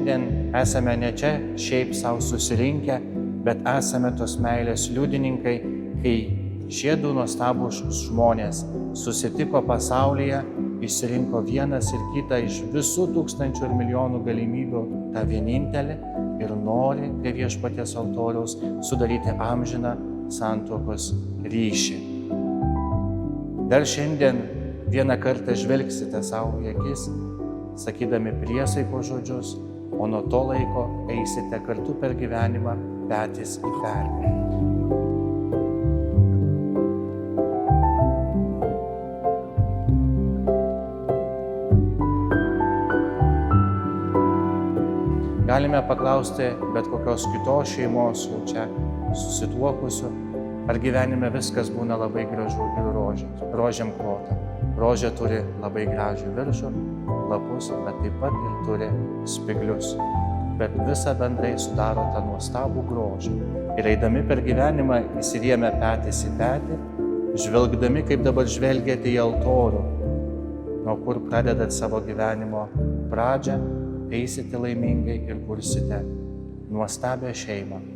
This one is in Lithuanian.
šiandien esame ne čia šiaip savo susirinkę, bet esame tos meilės liudininkai, kai šie du nuostabūs žmonės susitiko pasaulyje, išsirinko vienas ir kitą iš visų tūkstančių ir milijonų galimybių, tą vienintelį, ir nori prie viešpaties altoriaus sudaryti amžiną santuokos ryšį. Dar šiandien vieną kartą žvelgsite savo į akis, sakydami priesaikos žodžius, o nuo to laiko eisite kartu per gyvenimą petys į petį. Galime paklausti bet kokios kitos šeimos, jau čia susituokusių, ar gyvenime viskas būna labai gražu ir rožėm klota. Rožė turi labai gražių viršų, lapus, bet taip pat ir turi spiglius. Bet visą bendrai sudaro tą nuostabų grožį. Ir eidami per gyvenimą įsirėmę petys į petį, žvelgdami, kaip dabar žvelgiate į altorių, nuo kur pradedat savo gyvenimo pradžią, eisite laimingai ir kursite nuostabią šeimą.